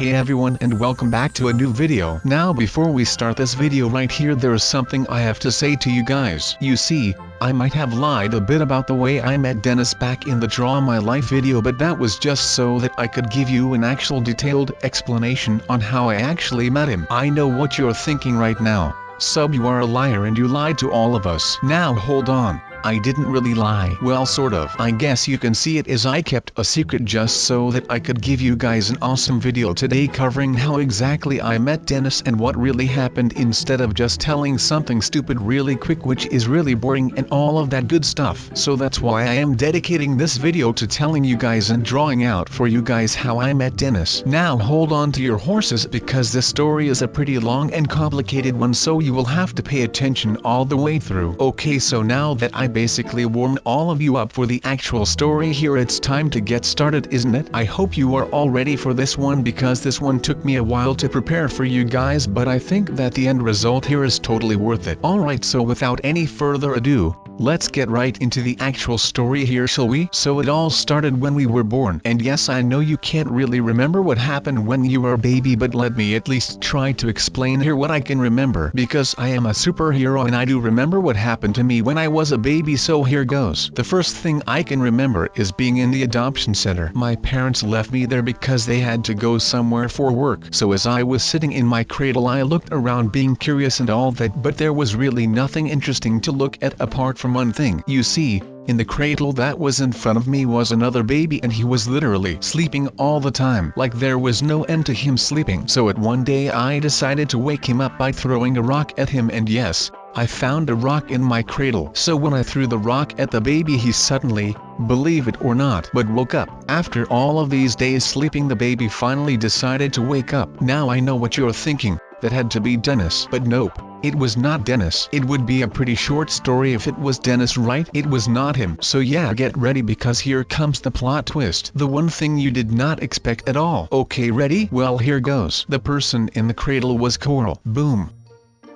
Hey everyone, and welcome back to a new video. Now before we start this video right here, there is something I have to say to you guys. You see, I might have lied a bit about the way I met Dennis back in the Draw My Life video, but that was just so that I could give you an actual detailed explanation on how I actually met him. I know what you're thinking right now. Sub, you are a liar and you lied to all of us. Now hold on. I didn't really lie. Well, sort of. I guess you can see it as I kept a secret just so that I could give you guys an awesome video today covering how exactly I met Dennis and what really happened, instead of just telling something stupid really quick which is really boring and all of that good stuff. So that's why I am dedicating this video to telling you guys and drawing out for you guys how I met Dennis. Now hold on to your horses because this story is a pretty long and complicated one, so you will have to pay attention all the way through. Okay, so now that I basically warmed all of you up for the actual story here, it's time to get started, isn't it? I hope you are all ready for this one because this one took me a while to prepare for you guys, but I think that the end result here is totally worth it. Alright, so without any further ado, let's get right into the actual story here, shall we? So it all started when we were born, and yes, I know you can't really remember what happened when you were a baby, but let me at least try to explain here what I can remember, because I am a superhero and I do remember what happened to me when I was a baby. So here goes. The first thing I can remember is being in the adoption center. My parents left me there because they had to go somewhere for work. So as I was sitting in my cradle, I looked around being curious and all that, but there was really nothing interesting to look at apart from one thing. You see, in the cradle that was in front of me was another baby, and he was literally sleeping all the time. Like there was no end to him sleeping. So at one day I decided to wake him up by throwing a rock at him, and yes, I found a rock in my cradle. So when I threw the rock at the baby, he suddenly, believe it or not, but woke up. After all of these days sleeping, the baby finally decided to wake up. Now I know what you're thinking. That had to be Dennis. But nope, it was not Dennis. It would be a pretty short story if it was Dennis, right? It was not him. So yeah, get ready because here comes the plot twist. The one thing you did not expect at all. Okay, ready? Well, here goes. The person in the cradle was Coral. Boom.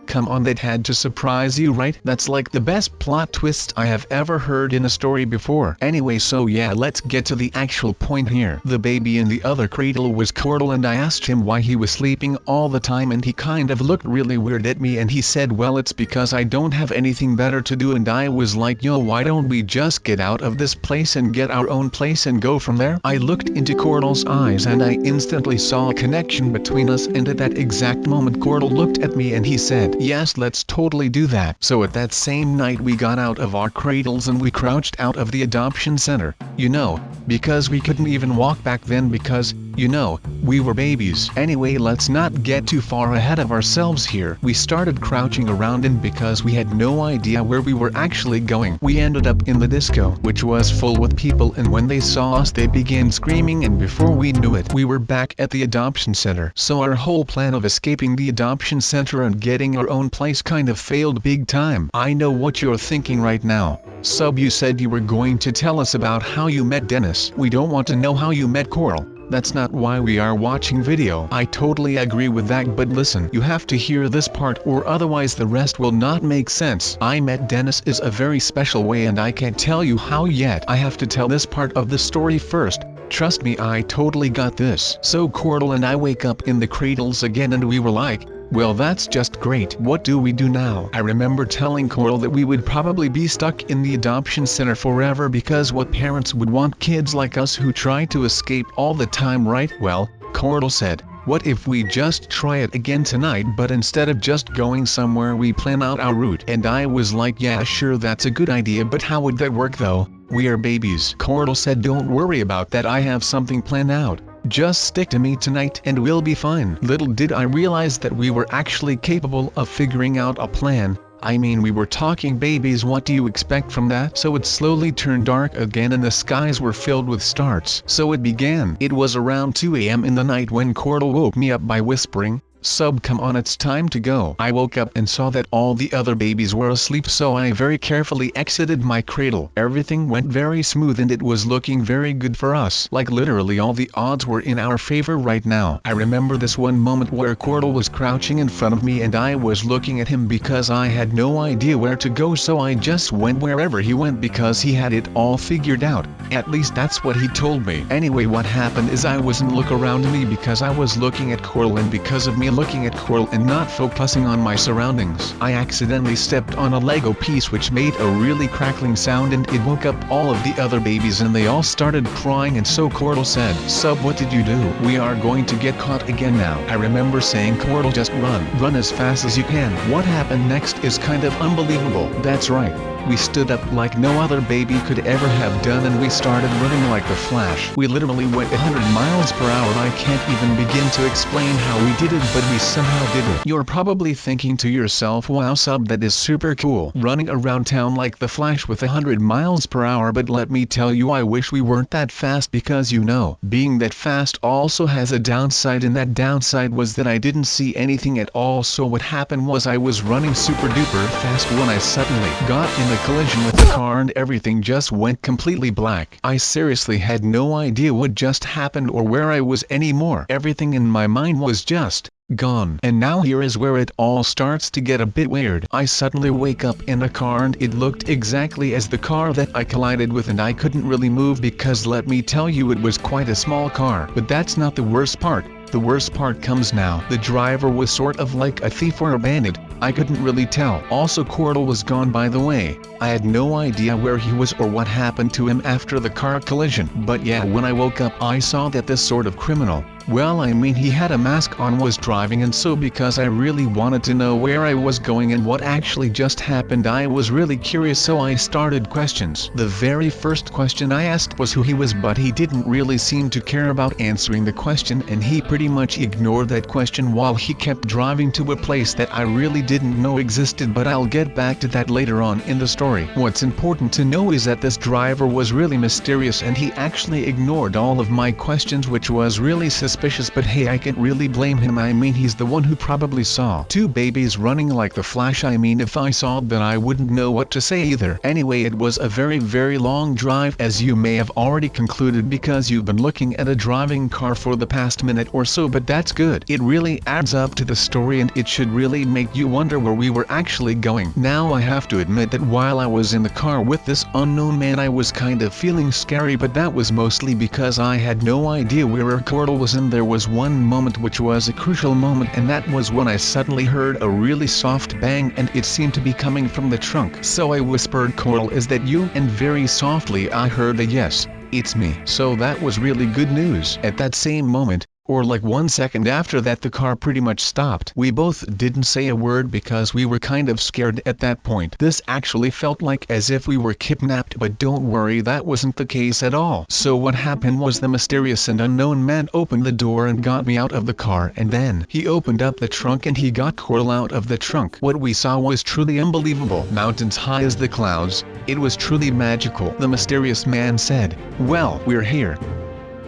Come on, that had to surprise you, right? That's like the best plot twist I have ever heard in a story before. Anyway, so yeah, let's get to the actual point here. The baby in the other cradle was Coral, and I asked him why he was sleeping all the time, and he kind of looked really weird at me and he said, well, it's because I don't have anything better to do. And I was like, yo, why don't we just get out of this place and get our own place and go from there? I looked into Coral's eyes and I instantly saw a connection between us, and at that exact moment Coral looked at me and he said, yes, let's totally do that. So at that same night we got out of our cradles and we crouched out of the adoption center. You know, because we couldn't even walk back then because, you know, we were babies. Anyway, let's not get too far ahead of ourselves here. We started crouching around, and because we had no idea where we were actually going, we ended up in the disco, which was full with people, and when they saw us they began screaming, and before we knew it we were back at the adoption center. So our whole plan of escaping the adoption center and getting our own place kind of failed big time. I know what you're thinking right now. Sub, you said you were going to tell us about how you met Dennis. We don't want to know how you met Coral. That's not why we are watching video. I totally agree with that, but listen, you have to hear this part or otherwise the rest will not make sense. I met Dennis is a very special way and I can't tell you how yet. I have to tell this part of the story first. Trust me, I totally got this. So Coral and I wake up in the cradles again and we were like, well, that's just great. What do we do now? I remember telling Coral that we would probably be stuck in the adoption center forever because what parents would want kids like us who try to escape all the time, right? Well, Coral said, what if we just try it again tonight, but instead of just going somewhere we plan out our route? And I was like, yeah, sure, that's a good idea, but how would that work though? We are babies. Coral said, don't worry about that, I have something planned out. Just stick to me tonight and we'll be fine. Little did I realize that we were actually capable of figuring out a plan. I mean, we were talking babies, what do you expect from that? So it slowly turned dark again and the skies were filled with stars. So it began. It was around 2 a.m. in the night when Coral woke me up by whispering, "Sub, come on, it's time to go." I woke up and saw that all the other babies were asleep, so I very carefully exited my cradle. Everything went very smooth and it was looking very good for us. Like literally all the odds were in our favor right now. I remember this one moment where Cordell was crouching in front of me and I was looking at him because I had no idea where to go, so I just went wherever he went because he had it all figured out. At least that's what he told me. Anyway, what happened is I wasn't looking around me because I was looking at Cordell, and because of me looking at Cordell and not focusing on my surroundings, I accidentally stepped on a Lego piece which made a really crackling sound and it woke up all of the other babies and they all started crying, and so Cordell said, "Sub, what did you do? We are going to get caught again now." I remember saying, "Cordell, just run as fast as you can." What happened next is kind of unbelievable. That's right. We stood up like no other baby could ever have done and we started running like the Flash. We literally went 100 miles per hour. I can't even begin to explain how we did it, but we somehow did it. You're probably thinking to yourself, "Wow, Sub, that is super cool, running around town like the Flash with 100 miles per hour, but let me tell you, I wish we weren't that fast, because you know, being that fast also has a downside, and that downside was that I didn't see anything at all. So what happened was I was running super duper fast when I suddenly got in a collision with the car and everything just went completely black. I seriously had no idea what just happened or where I was anymore. Everything in my mind was just gone. And now here is where it all starts to get a bit weird. I suddenly wake up in a car and it looked exactly as the car that I collided with, and I couldn't really move because let me tell you, it was quite a small car. But that's not the worst part. The worst part comes now. The driver was sort of like a thief or a bandit. I couldn't really tell. Also, Cordell was gone, by the way. I had no idea where he was or what happened to him after the car collision. But yeah, when I woke up I saw that this sort of criminal, well, I mean, he had a mask on, was driving, and so because I really wanted to know where I was going and what actually just happened, I was really curious, so I started questions. The very first question I asked was who he was, but he didn't really seem to care about answering the question, and he pretty much ignored that question while he kept driving to a place that I really didn't know existed, but I'll get back to that later on in the story. What's important to know is that this driver was really mysterious and he actually ignored all of my questions, which was really suspicious, but hey, I can't really blame him. I mean, he's the one who probably saw two babies running like the Flash. I mean, if I saw that, I wouldn't know what to say either. Anyway, it was a very, very long drive, as you may have already concluded because you've been looking at a driving car for the past minute or so, but that's good. It really adds up to the story and it should really make you wonder where we were actually going. Now, I have to admit that while I was in the car with this unknown man, I was kind of feeling scary, but that was mostly because I had no idea where Cordell was, and there was one moment which was a crucial moment, and that was when I suddenly heard a really soft bang and it seemed to be coming from the trunk. So I whispered, "Cordell, is that you?" And very softly I heard a "Yes, it's me." So that was really good news. At that same moment, or like 1 second after that, the car pretty much stopped. We both didn't say a word because we were kind of scared at that point. This actually felt like as if we were kidnapped, but don't worry, that wasn't the case at all. So what happened was the mysterious and unknown man opened the door and got me out of the car, and then he opened up the trunk and he got Cordell out of the trunk. What we saw was truly unbelievable. Mountains high as the clouds. It was truly magical. The mysterious man said, "Well, we're here.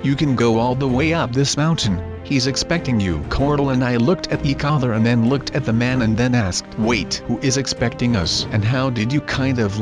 You can go all the way up this mountain. He's expecting you." Cordell and I looked at each other and then looked at the man and then asked, "Wait, who is expecting us? And how did you kind of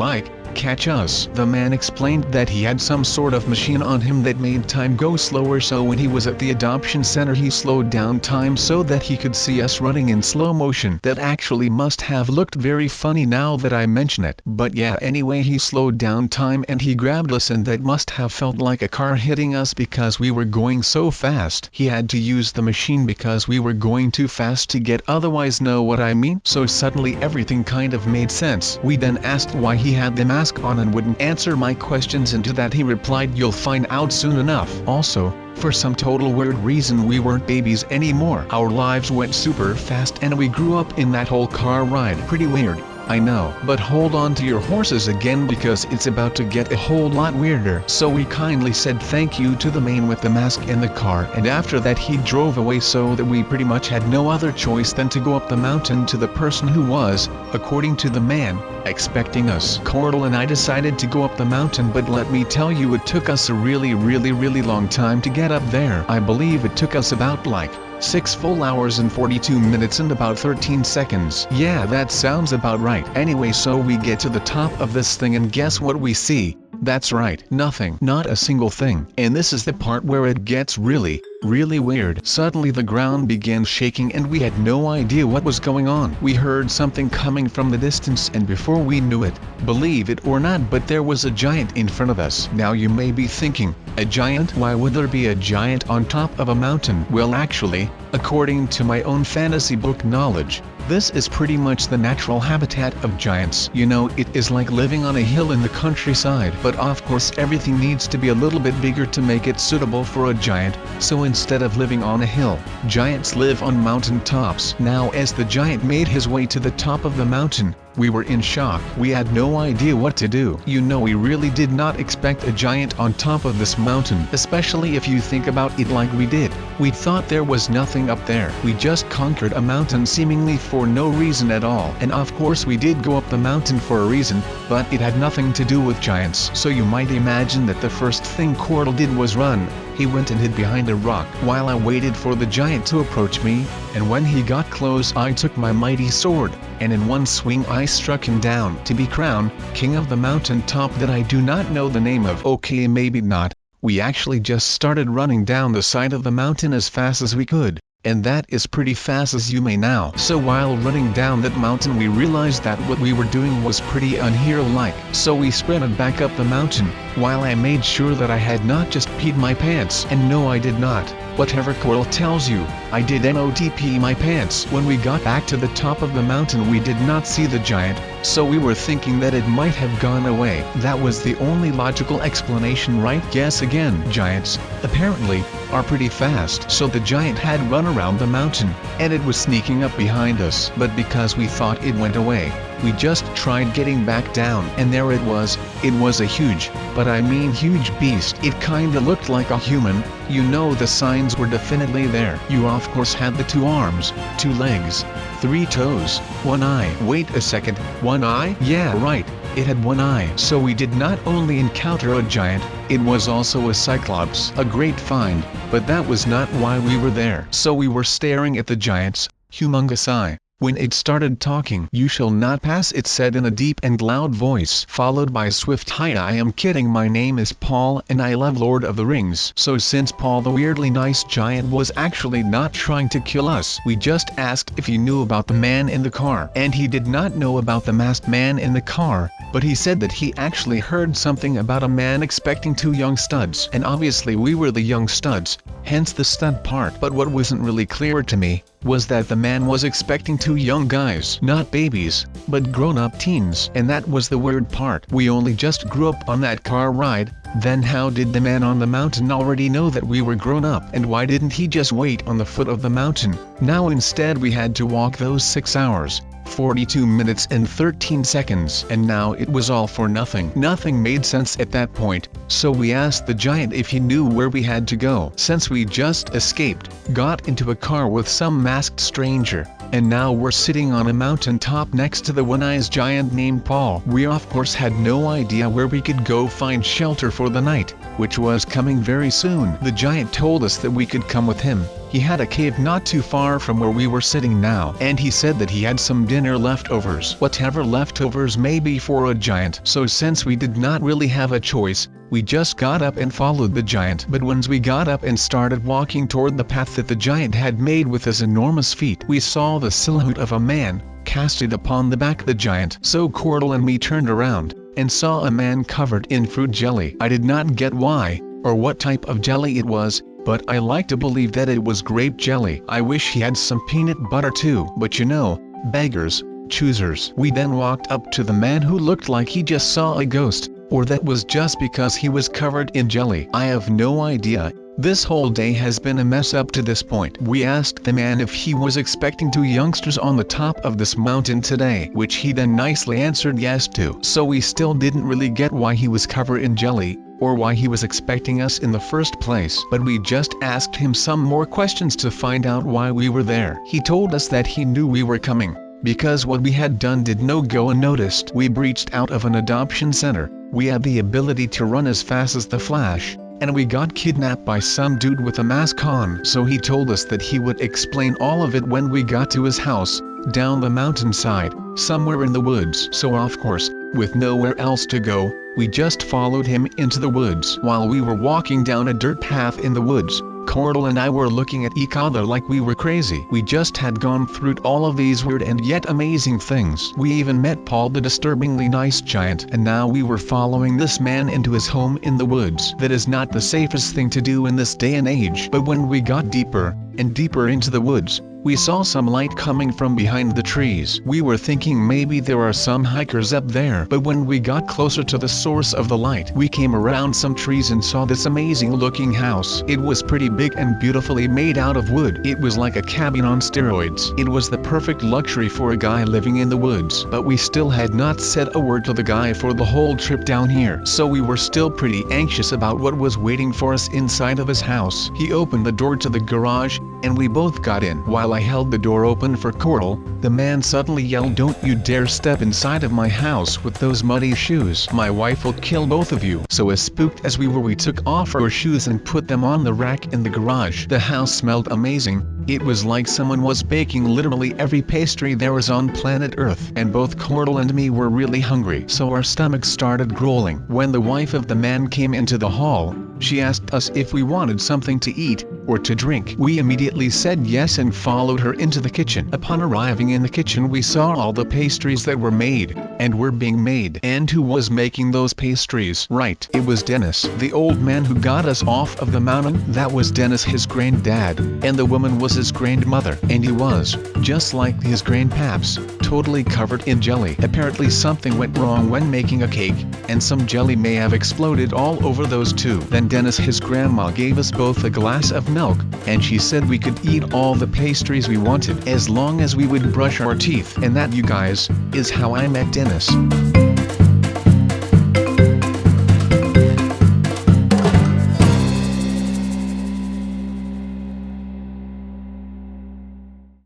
catch us?" The man explained that he had some sort of machine on him that made time go slower, so when he was at the adoption center he slowed down time so that he could see us running in slow motion. That actually must have looked very funny now that I mention it. But yeah, anyway, he slowed down time and he grabbed us, and that must have felt like a car hitting us because we were going so fast. He had to use the machine because we were going too fast to get otherwise, know what I mean? So suddenly everything kind of made sense. We then asked why he had the mask on and wouldn't answer my questions, and to that he replied, "You'll find out soon enough." Also, for some total weird reason, we weren't babies anymore. Our lives went super fast and we grew up in that whole car ride. Pretty weird, I know, but hold on to your horses again because it's about to get a whole lot weirder. So we kindly said thank you to the man with the mask in the car, and after that he drove away, so that we pretty much had no other choice than to go up the mountain to the person who was, according to the man, expecting us. Cordell and I decided to go up the mountain, but let me tell you, it took us a really long time to get up there. I believe it took us about like 6 full hours and 42 minutes and about 13 seconds. Yeah, that sounds about right. Anyway, so we get to the top of this thing and guess what we see? That's right, nothing. Not a single thing. And this is the part where it gets really weird. Suddenly the ground began shaking and we had no idea what was going on. We heard something coming from the distance and before we knew it, believe it or not, but there was a giant in front of us. Now you may be thinking, a giant? Why would there be a giant on top of a mountain? Well, actually, according to my own fantasy book knowledge, this is pretty much the natural habitat of giants. You know, it is like living on a hill in the countryside. But of course everything needs to be a little bit bigger to make it suitable for a giant, so instead of living on a hill, giants live on mountain tops. Now as the giant made his way to the top of the mountain, we were in shock. We had no idea what to do. You know, we really did not expect a giant on top of this mountain, especially if you think about it like we did. We thought there was nothing up there. We just conquered a mountain seemingly for no reason at all. And of course we did go up the mountain for a reason, but it had nothing to do with giants. So you might imagine that the first thing Cordell did was run. He went and hid behind a rock while I waited for the giant to approach me, and when he got close I took my mighty sword, and in one swing I struck him down to be crowned king of the mountain top that I do not know the name of. Okay, maybe not. We actually just started running down the side of the mountain as fast as we could, and that is pretty fast as you may know. So while running down that mountain we realized that what we were doing was pretty unhero-like. So we sprinted back up the mountain, while I made sure that I had not just peed my pants. And no, I did not. Whatever Cordell tells you, I did not pee my pants. When we got back to the top of the mountain we did not see the giant, so we were thinking that it might have gone away. That was the only logical explanation, right? Guess again. Giants, apparently, are pretty fast. So the giant had run around the mountain, and it was sneaking up behind us. But because we thought it went away, we just tried getting back down, and there it was. It was a huge, but I mean huge beast. It kinda looked like a human. You know, the signs were definitely there. You of course had the 2 arms, 2 legs, 3 toes, 1 eye. Wait a second, 1 eye? Yeah, right. It had 1 eye. So we did not only encounter a giant, it was also a cyclops. A great find, but that was not why we were there. So we were staring at the giant's humongous eye, when it started talking. "You shall not pass," it said in a deep and loud voice, followed by a swift "Hi, I am kidding, my name is Paul and I love Lord of the Rings." So since Paul the weirdly nice giant was actually not trying to kill us, we just asked if he knew about the man in the car. And he did not know about the masked man in the car, but he said that he actually heard something about a man expecting 2 young studs. And obviously we were the young studs, hence the stud part. But what wasn't really clear to me was that the man was expecting 2 young guys, not babies, but grown-up teens. And that was the weird part. We only just grew up on that car ride. Then how did the man on the mountain already know that we were grown up? And why didn't he just wait on the foot of the mountain? Now instead we had to walk those 6 hours, 42 minutes and 13 seconds. And now it was all for nothing. Nothing made sense at that point, so we asked the giant if he knew where we had to go. Since we just escaped, got into a car with some masked stranger, and now we're sitting on a mountain top next to the one-eyed giant named Paul. We of course had no idea where we could go find shelter for the night, which was coming very soon. The giant told us that we could come with him. He had a cave not too far from where we were sitting now, and he said that he had some dinner leftovers. Whatever leftovers may be for a giant. So since we did not really have a choice, we just got up and followed the giant. But once we got up and started walking toward the path that the giant had made with his enormous feet, we saw the silhouette of a man, casted upon the back of the giant. So Cordell and me turned around, and saw a man covered in fruit jelly. I did not get why, or what type of jelly it was, but I like to believe that it was grape jelly. I wish he had some peanut butter too, but you know, beggars, choosers. We then walked up to the man who looked like he just saw a ghost, or that was just because he was covered in jelly. I have no idea. This whole day has been a mess up to this point. We asked the man if he was expecting 2 youngsters on the top of this mountain today, which he then nicely answered yes to. So we still didn't really get why he was covered in jelly, or why he was expecting us in the first place. But we just asked him some more questions to find out why we were there. He told us that he knew we were coming, because what we had done did not go unnoticed. We breached out of an adoption center. We had the ability to run as fast as the Flash, and we got kidnapped by some dude with a mask on. So he told us that he would explain all of it when we got to his house, down the mountainside, somewhere in the woods. So of course, with nowhere else to go, we just followed him into the woods. While we were walking down a dirt path in the woods, Cordell and I were looking at each other like we were crazy. We just had gone through all of these weird and yet amazing things. We even met Paul the disturbingly nice giant, and now we were following this man into his home in the woods. That is not the safest thing to do in this day and age. But when we got deeper and deeper into the woods, we saw some light coming from behind the trees. We were thinking maybe there are some hikers up there. But when we got closer to the source of the light, we came around some trees and saw this amazing looking house. It was pretty big and beautifully made out of wood. It was like a cabin on steroids. It was the perfect luxury for a guy living in the woods. But we still had not said a word to the guy for the whole trip down here. So we were still pretty anxious about what was waiting for us inside of his house. He opened the door to the garage, and we both got in. While I held the door open for Cordell, the man suddenly yelled, "Don't you dare step inside of my house with those muddy shoes. My wife will kill both of you." So as spooked as we were, we took off our shoes and put them on the rack in the garage. The house smelled amazing. It was like someone was baking literally every pastry there was on planet Earth. And both Cordell and me were really hungry, so our stomachs started growling. When the wife of the man came into the hall, she asked us if we wanted something to eat or to drink. We immediately said yes and followed her into the kitchen. Upon arriving in the kitchen, we saw all the pastries that were made and were being made. And who was making those pastries? Right, it was Denis, the old man who got us off of the mountain. That was Denis, his granddad, and the woman was his grandmother. And he was, just like his grandpaps, totally covered in jelly. Apparently something went wrong when making a cake, and some jelly may have exploded all over those two. Then Denis, his grandma, gave us both a glass of milk, and she said we could eat all the pastries we wanted as long as we would brush our teeth. And that, you guys, is how I met Denis.